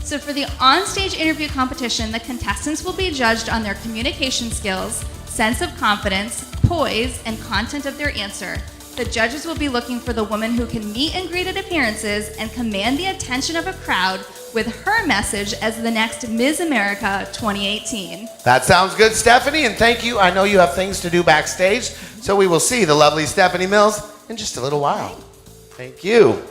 So for the on-stage interview competition, the contestants will be judged on their communication skills, sense of confidence, poise, and content of their answer. The judges will be looking for the woman who can meet and greet at appearances and command the attention of a crowd with her message as the next Ms. America 2018. That sounds good, Stephanie, and thank you. I know you have things to do backstage, so we will see the lovely Stephanie Mills in just a little while. Thank you.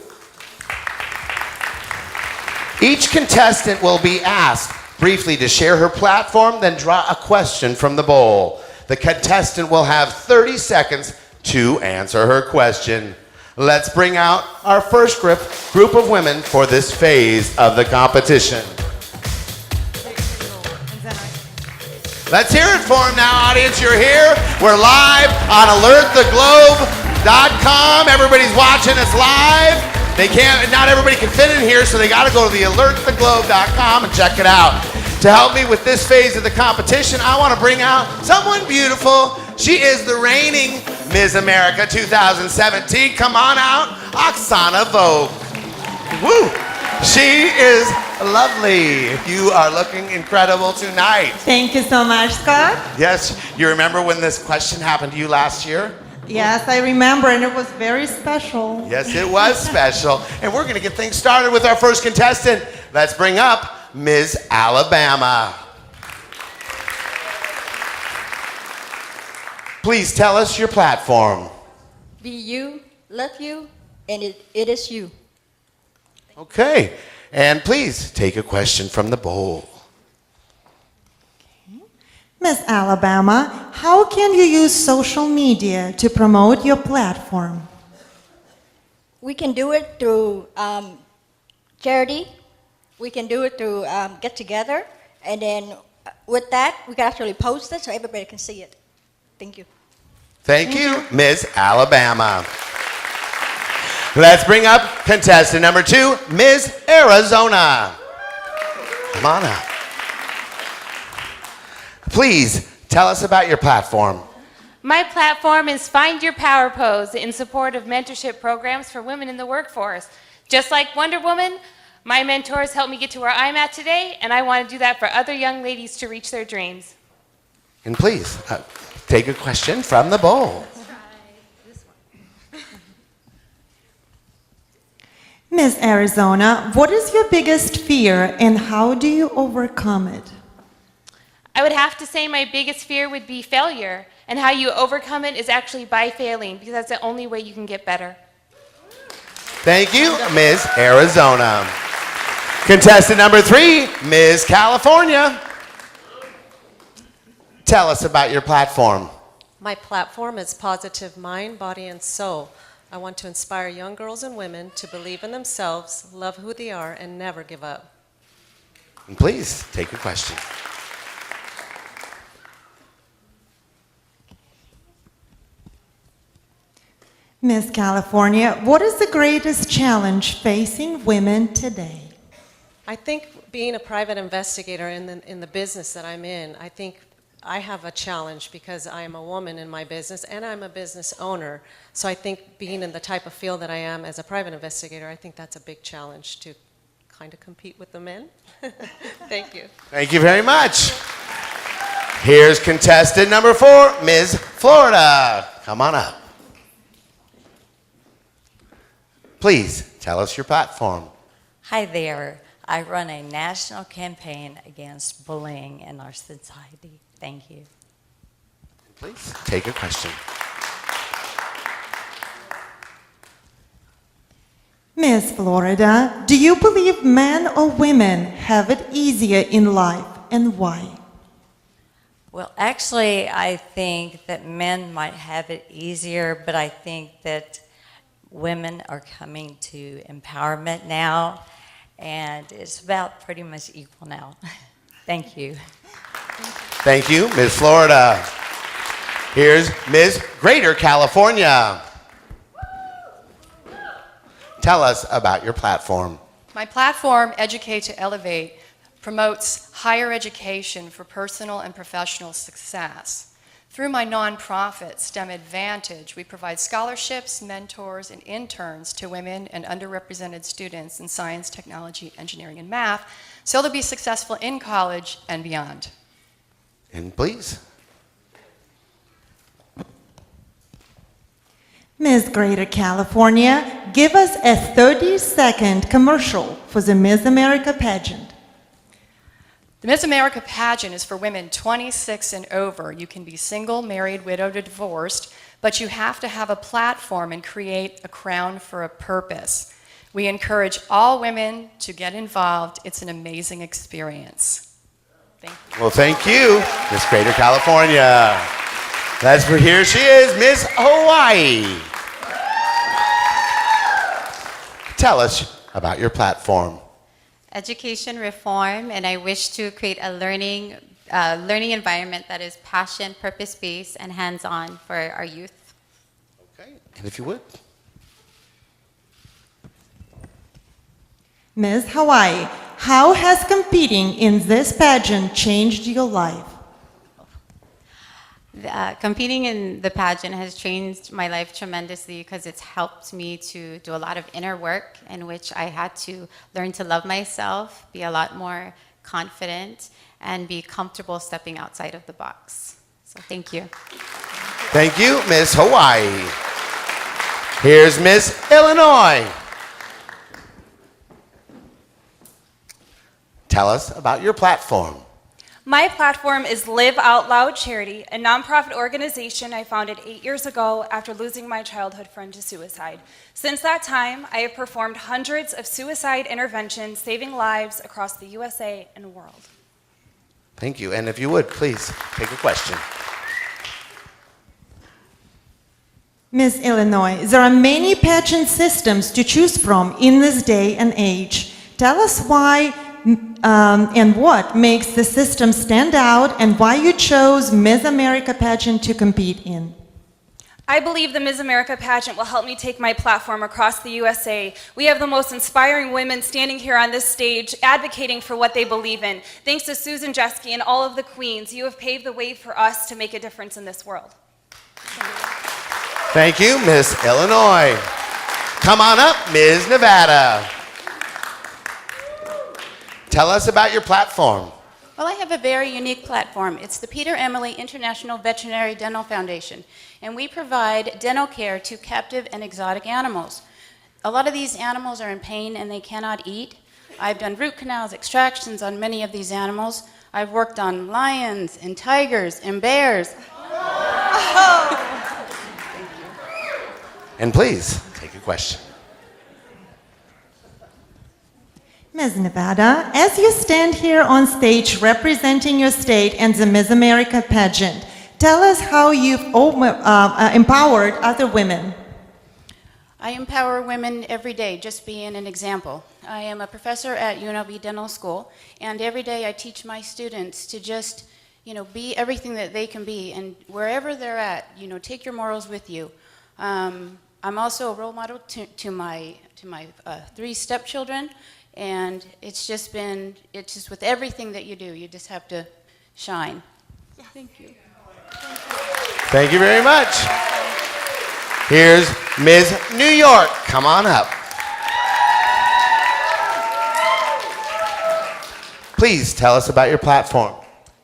Each contestant will be asked briefly to share her platform, then draw a question from the bowl. The contestant will have 30 seconds to answer her question. Let's bring out our first group of women for this phase of the competition. Let's hear it for them now, audience. You're here. We're live on alerttheglobe.com. Everybody's watching us live. Not everybody can fit in here, so they got to go to the alerttheglobe.com and check it out. To help me with this phase of the competition, I want to bring out someone beautiful. She is the reigning Ms. America 2017. Come on out, Oksana Vogt. Woo! She is lovely. You are looking incredible tonight. Thank you so much, Scott. Yes, you remember when this question happened to you last year? Yes, I remember, and it was very special. Yes, it was special. And we're going to get things started with our first contestant. Let's bring up Ms. Alabama. Please tell us your platform. Be you, love you, and it is you. Okay, and please take a question from the bowl. Miss Alabama, how can you use social media to promote your platform? We can do it through charity. We can do it through get together, and then with that, we can actually post it so everybody can see it. Thank you. Thank you, Ms. Alabama. Let's bring up contestant number 2, Ms. Arizona. Come on up. Please tell us about your platform. My platform is Find Your Power Pose in support of mentorship programs for women in the workforce. Just like Wonder Woman, my mentors helped me get to where I'm at today, and I want to do that for other young ladies to reach their dreams. And please, take a question from the bowl. Miss Arizona, what is your biggest fear and how do you overcome it? I would have to say my biggest fear would be failure, and how you overcome it is actually by failing, because that's the only way you can get better. Thank you, Ms. Arizona. Contestant number 3, Ms. California. Tell us about your platform. My platform is Positive Mind, Body, and Soul. I want to inspire young girls and women to believe in themselves, love who they are, and never give up. And please, take a question. Miss California, what is the greatest challenge facing women today? I think being a private investigator in the business that I'm in, I think I have a challenge because I am a woman in my business and I'm a business owner. So I think being in the type of field that I am as a private investigator, I think that's a big challenge to kind of compete with the men. Thank you. Thank you very much. Here's contestant number 4, Ms. Florida. Come on up. Please tell us your platform. Hi there. I run a national campaign against bullying in our society. Thank you. Please take a question. Miss Florida, do you believe men or women have it easier in life and why? Well, actually, I think that men might have it easier, but I think that women are coming to empowerment now, and it's about pretty much equal now. Thank you. Thank you, Ms. Florida. Here's Ms. Greater California. Tell us about your platform. My platform, Educate to Elevate, promotes higher education for personal and professional success. Through my nonprofit, STEM Advantage, we provide scholarships, mentors, and interns to women and underrepresented students in science, technology, engineering, and math, so they'll be successful in college and beyond. And please. Miss Greater California, give us a 30-second commercial for the Miss America pageant. The Miss America pageant is for women 26 and over. You can be single, married, widowed, or divorced, but you have to have a platform and create a crown for a purpose. We encourage all women to get involved. It's an amazing experience. Thank you. Well, thank you, Miss Greater California. That's for here she is, Miss Hawaii. Tell us about your platform. Education reform, and I wish to create a learning environment that is passion, purpose-based, and hands-on for our youth. Okay, and if you would. Miss Hawaii, how has competing in this pageant changed your life? Competing in the pageant has changed my life tremendously because it's helped me to do a lot of inner work in which I had to learn to love myself, be a lot more confident, and be comfortable stepping outside of the box. So thank you. Thank you, Miss Hawaii. Here's Miss Illinois. Tell us about your platform. My platform is Live Out Loud Charity, a nonprofit organization I founded 8 years ago after losing my childhood friend to suicide. Since that time, I have performed hundreds of suicide interventions, saving lives across the USA and world. Thank you, and if you would, please take a question. Miss Illinois, there are many pageant systems to choose from in this day and age. Tell us why and what makes the system stand out and why you chose Miss America pageant to compete in. I believe the Miss America pageant will help me take my platform across the USA. We have the most inspiring women standing here on this stage advocating for what they believe in. Thanks to Susan Jeske and all of the queens, you have paved the way for us to make a difference in this world. Thank you, Miss Illinois. Come on up, Ms. Nevada. Tell us about your platform. Well, I have a very unique platform. It's the Peter Emily International Veterinary Dental Foundation, and we provide dental care to captive and exotic animals. A lot of these animals are in pain and they cannot eat. I've done root canals, extractions on many of these animals. I've worked on lions and tigers and bears. And please, take a question. Ms. Nevada, as you stand here on stage representing your state and the Miss America pageant, tell us how you've empowered other women. I empower women every day, just being an example. I am a professor at UNLV Dental School, and every day I teach my students to just, be everything that they can be, and wherever they're at, take your morals with you. I'm also a role model to my 3 stepchildren. And it's just with everything that you do, you just have to shine. Thank you. Thank you very much. Here's Ms. New York. Come on up. Please tell us about your platform.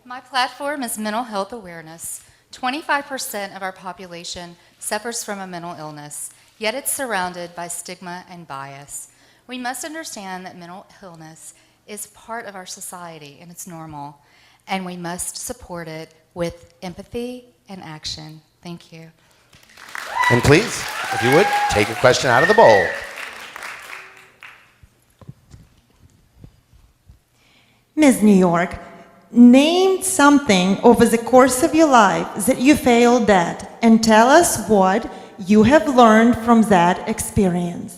My platform is mental health awareness. 25% of our population suffers from a mental illness, yet it's surrounded by stigma and bias. We must understand that mental illness is part of our society and it's normal, and we must support it with empathy and action. Thank you. And please, if you would, take a question out of the bowl. Ms. New York, name something over the course of your life that you failed at and tell us what you have learned from that experience.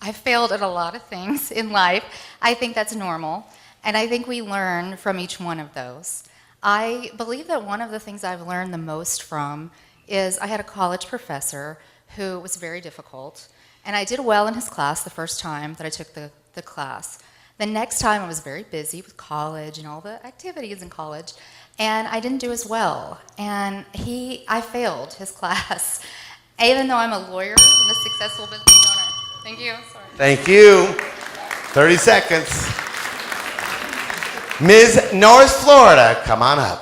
I've failed at a lot of things in life. I think that's normal, and I think we learn from each one of those. I believe that one of the things I've learned the most from is I had a college professor who was very difficult, and I did well in his class the first time that I took the class. The next time I was very busy with college and all the activities in college, and I didn't do as well. And I failed his class, even though I'm a lawyer and a successful business owner. Thank you. Sorry. Thank you. 30 seconds. Ms. North Florida, come on up.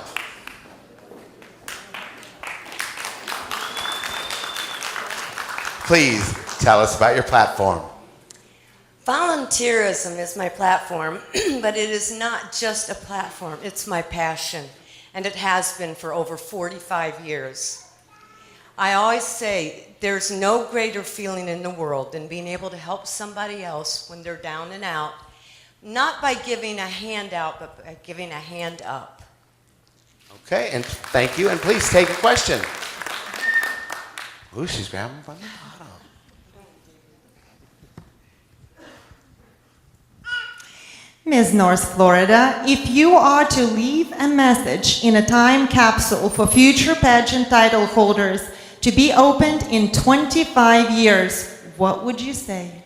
Please tell us about your platform. Volunteerism is my platform, but it is not just a platform, it's my passion, and it has been for over 45 years. I always say there's no greater feeling in the world than being able to help somebody else when they're down and out, not by giving a handout, but by giving a hand up. Okay, and thank you, and please take a question. Ooh, she's grabbing from the bottom. Ms. North Florida, if you are to leave a message in a time capsule for future pageant title holders to be opened in 25 years, what would you say?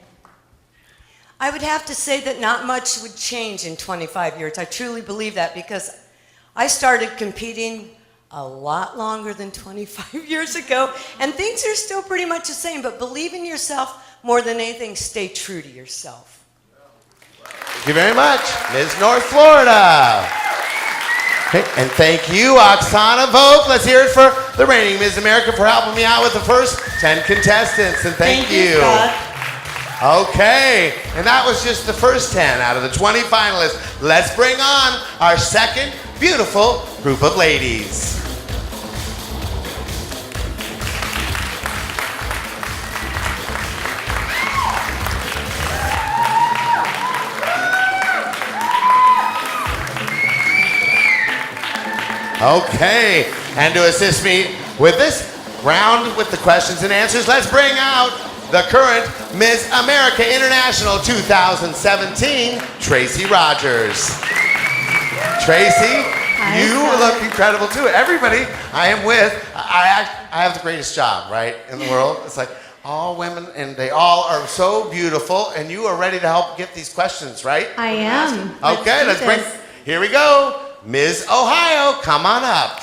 I would have to say that not much would change in 25 years. I truly believe that because I started competing a lot longer than 25 years ago, and things are still pretty much the same, but believe in yourself more than anything, stay true to yourself. Thank you very much, Ms. North Florida. Okay, and thank you, Oksana Vogt. Let's hear it for the reigning Ms. America for helping me out with the first 10 contestants, and thank you. Scott. Okay, and that was just the first 10 out of the 20 finalists. Let's bring on our second beautiful group of ladies. Okay, and to assist me with this round with the questions and answers, let's bring out the current Miss America International 2017, Tracy Rogers. Tracy, you look incredible too. Everybody I am with, I have the greatest job, right, in the world. It's like all women, and they all are so beautiful, and you are ready to help get these questions, right? I am. Okay, let's bring, here we go. Ms. Ohio, come on up.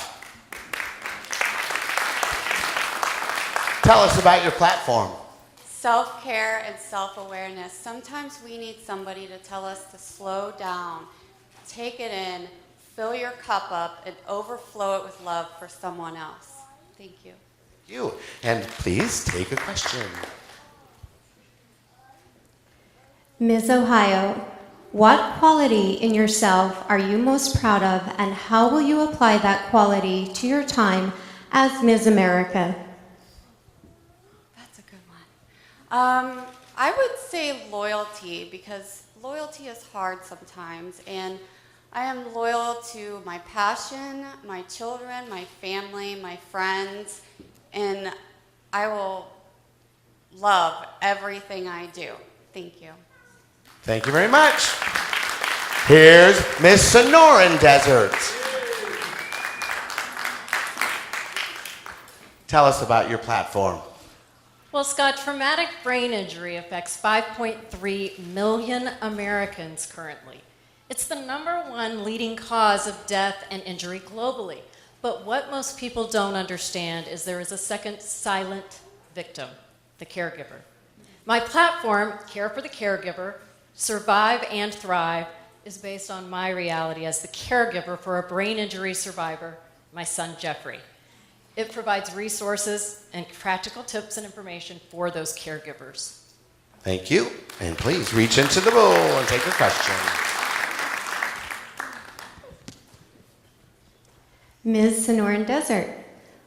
Tell us about your platform. Self-care and self-awareness. Sometimes we need somebody to tell us to slow down, take it in, fill your cup up, and overflow it with love for someone else. Thank you. You. And please take a question. Ms. Ohio, what quality in yourself are you most proud of, and how will you apply that quality to your time as Ms. America? That's a good one. I would say loyalty, because loyalty is hard sometimes, and I am loyal to my passion, my children, my family, my friends, and I will love everything I do. Thank you. Thank you very much. Here's Miss Sonoran Desert. Tell us about your platform. Well, Scott, traumatic brain injury affects 5.3 million Americans currently. It's the #1 leading cause of death and injury globally. But what most people don't understand is there is a second silent victim, the caregiver. My platform, Care for the Caregiver, Survive and Thrive, is based on my reality as the caregiver for a brain injury survivor, my son Jeffrey. It provides resources and practical tips and information for those caregivers. Thank you. And please reach into the bowl and take a question. Ms. Sonoran Desert,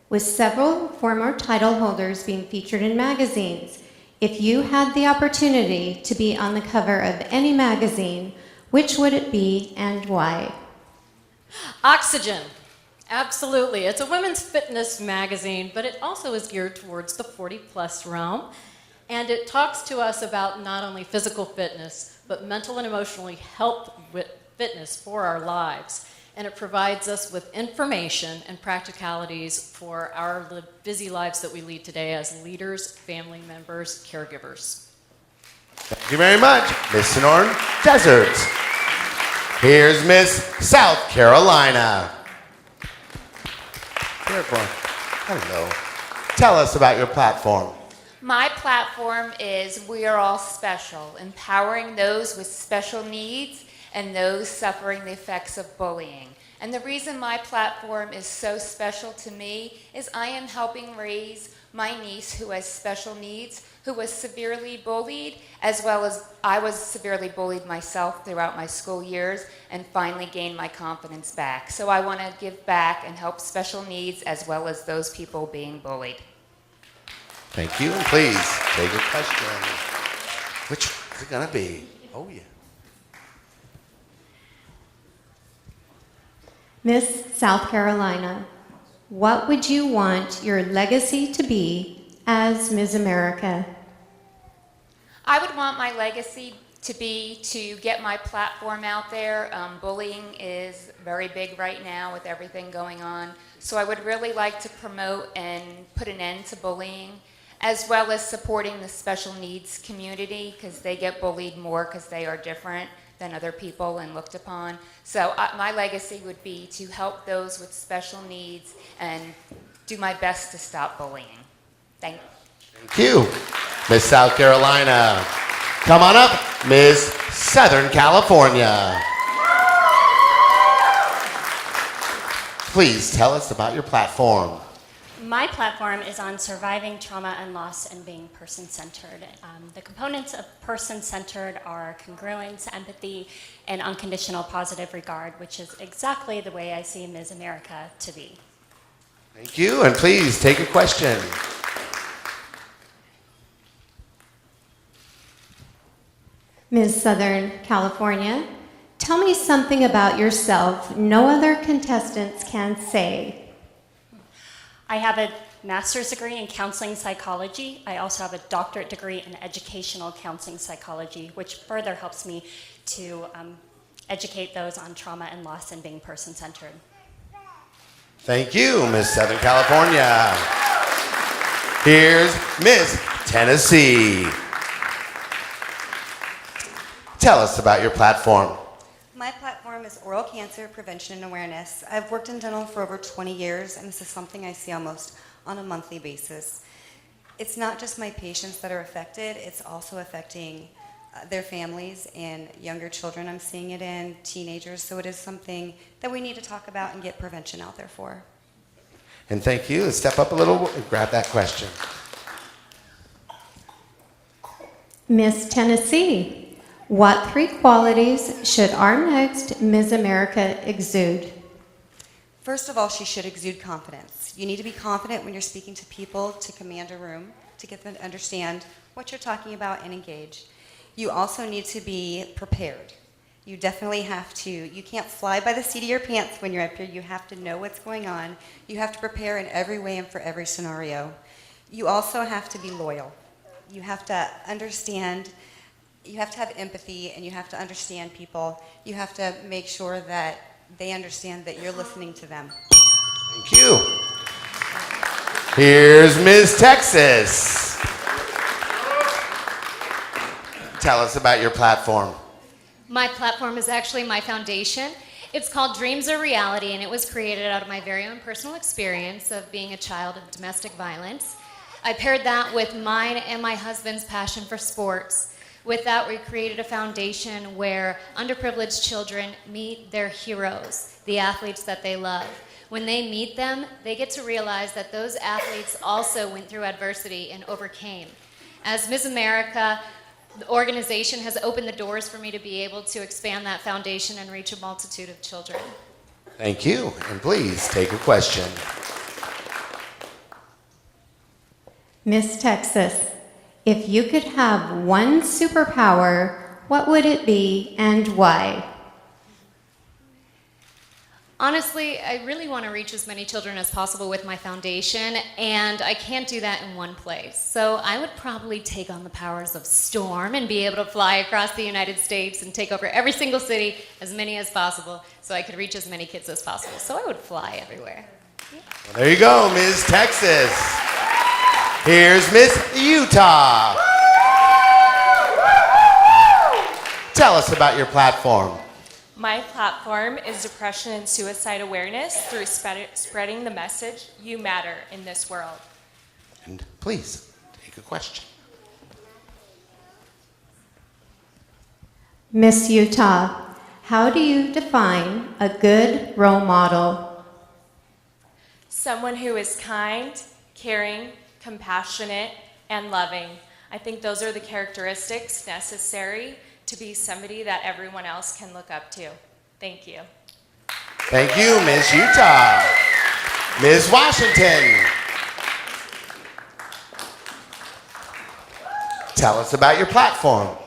with several former title holders being featured in magazines, if you had the opportunity to be on the cover of any magazine, which would it be and why? Oxygen. Absolutely. It's a women's fitness magazine, but it also is geared towards the 40-plus realm. And it talks to us about not only physical fitness, but mental and emotional health fitness for our lives. And it provides us with information and practicalities for our busy lives that we lead today as leaders, family members, caregivers. Thank you very much, Miss Sonoran Desert. Here's Miss South Carolina. Hello. Tell us about your platform. My platform is We Are All Special, empowering those with special needs and those suffering the effects of bullying. And the reason my platform is so special to me is I am helping raise my niece who has special needs, who was severely bullied, as well as I was severely bullied myself throughout my school years and finally gained my confidence back. So I want to give back and help special needs as well as those people being bullied. Thank you, and please take your question. Which is it gonna be? Oh yeah. Miss South Carolina, what would you want your legacy to be as Ms. America? I would want my legacy to be to get my platform out there. Bullying is very big right now with everything going on. So I would really like to promote and put an end to bullying, as well as supporting the special needs community because they get bullied more because they are different than other people and looked upon. So my legacy would be to help those with special needs and do my best to stop bullying. Thank you. Thank you, Miss South Carolina. Come on up, Miss Southern California. Please tell us about your platform. My platform is on surviving trauma and loss and being person-centered. The components of person-centered are congruence, empathy, and unconditional positive regard, which is exactly the way I see Ms. America to be. Thank you, and please take a question. Ms. Southern California, tell me something about yourself no other contestants can say. I have a master's degree in counseling psychology. I also have a doctorate degree in educational counseling psychology, which further helps me to educate those on trauma and loss and being person-centered. Thank you, Miss Southern California. Here's Miss Tennessee. Tell us about your platform. My platform is oral cancer prevention and awareness. I've worked in dental for over 20 years, and this is something I see almost on a monthly basis. It's not just my patients that are affected, it's also affecting their families and younger children I'm seeing it in, teenagers, so it is something that we need to talk about and get prevention out there for. And thank you. Step up a little and grab that question. Miss Tennessee, what 3 qualities should our next Ms. America exude? First of all, she should exude confidence. You need to be confident when you're speaking to people, to command a room, to get them to understand what you're talking about and engage. You also need to be prepared. You definitely have to. You can't fly by the seat of your pants when you're up here. You have to know what's going on. You have to prepare in every way and for every scenario. You also have to be loyal. You have to understand. You have to have empathy, and you have to understand people. You have to make sure that they understand that you're listening to them. Thank you. Here's Ms. Texas. Tell us about your platform. My platform is actually my foundation. It's called Dreams Are Reality, and it was created out of my very own personal experience of being a child of domestic violence. I paired that with mine and my husband's passion for sports. With that, we created a foundation where underprivileged children meet their heroes, the athletes that they love. When they meet them, they get to realize that those athletes also went through adversity and overcame. As Ms. America, the organization has opened the doors for me to be able to expand that foundation and reach a multitude of children. Thank you, and please take a question. Miss Texas, if you could have one superpower, what would it be and why? Honestly, I really want to reach as many children as possible with my foundation, and I can't do that in one place. So I would probably take on the powers of storm and be able to fly across the United States and take over every single city, as many as possible, so I could reach as many kids as possible. So I would fly everywhere. Well, there you go, Ms. Texas. Here's Miss Utah. Tell us about your platform. My platform is depression and suicide awareness through spreading the message, you matter in this world. And please, take a question. Miss Utah, how do you define a good role model? Someone who is kind, caring, compassionate, and loving. I think those are the characteristics necessary to be somebody that everyone else can look up to. Thank you. Thank you, Ms. Utah. Ms. Washington. Tell us about your platform.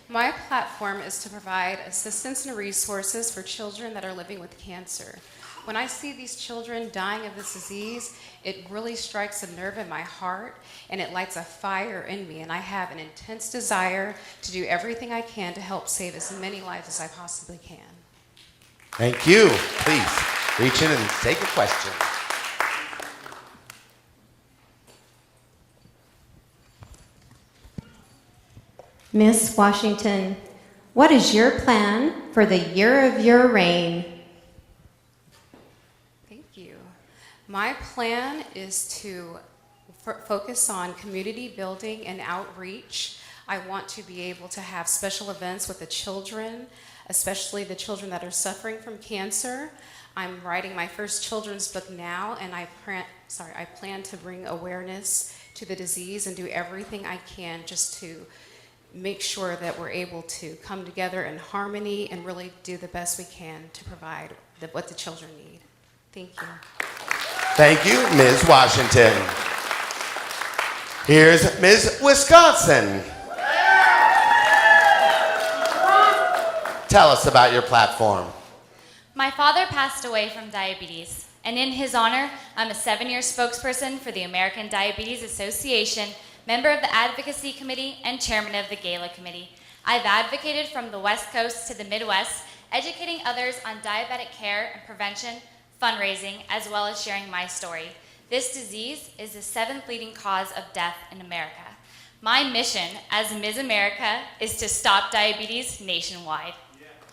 My platform is to provide assistance and resources for children that are living with cancer. When I see these children dying of this disease, it really strikes a nerve in my heart and it lights a fire in me, and I have an intense desire to do everything I can to help save as many lives as I possibly can. Thank you. Please reach in and take a question. Miss Washington, what is your plan for the year of your reign? Thank you. My plan is to focus on community building and outreach. I want to be able to have special events with the children, especially the children that are suffering from cancer. I'm writing my first children's book now, and I plan to bring awareness to the disease and do everything I can just to make sure that we're able to come together in harmony and really do the best we can to provide what the children need. Thank you. Thank you, Ms. Washington. Here's Ms. Wisconsin. Tell us about your platform. My father passed away from diabetes, and in his honor, I'm a 7-year spokesperson for the American Diabetes Association, member of the Advocacy Committee, and chairman of the Gala Committee. I've advocated from the West Coast to the Midwest, educating others on diabetic care and prevention, fundraising, as well as sharing my story. This disease is the 7th leading cause of death in America. My mission as Ms. America is to stop diabetes nationwide.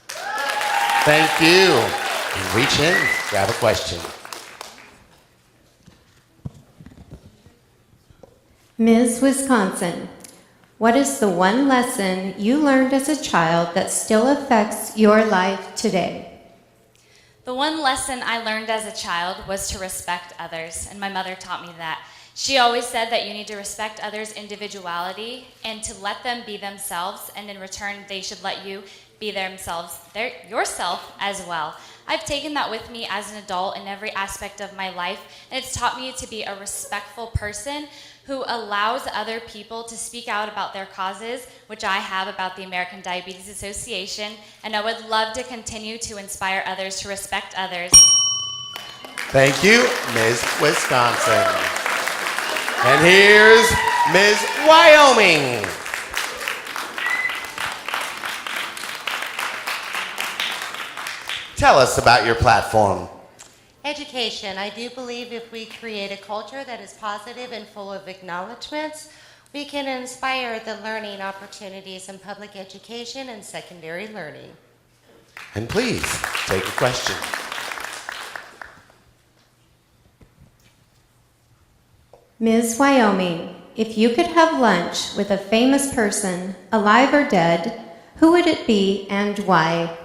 Thank you. And reach in, grab a question. Ms. Wisconsin, what is the one lesson you learned as a child that still affects your life today? The one lesson I learned as a child was to respect others, and my mother taught me that. She always said that you need to respect others' individuality and to let them be themselves, and in return, they should let you be yourself as well. I've taken that with me as an adult in every aspect of my life, and it's taught me to be a respectful person who allows other people to speak out about their causes, which I have about the American Diabetes Association, and I would love to continue to inspire others to respect others. Thank you, Ms. Wisconsin. And here's Ms. Wyoming. Tell us about your platform. Education. I do believe if we create a culture that is positive and full of acknowledgments, we can inspire the learning opportunities in public education and secondary learning. And please, take a question. Ms. Wyoming, if you could have lunch with a famous person, alive or dead, who would it be and why?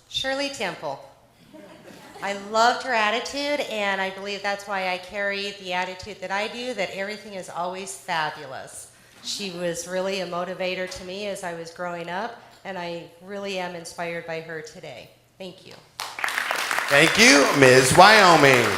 Shirley Temple. I loved her attitude, and I believe that's why I carry the attitude that I do, that everything is always fabulous. She was really a motivator to me as I was growing up, and I really am inspired by her today. Thank you. Thank you, Ms. Wyoming.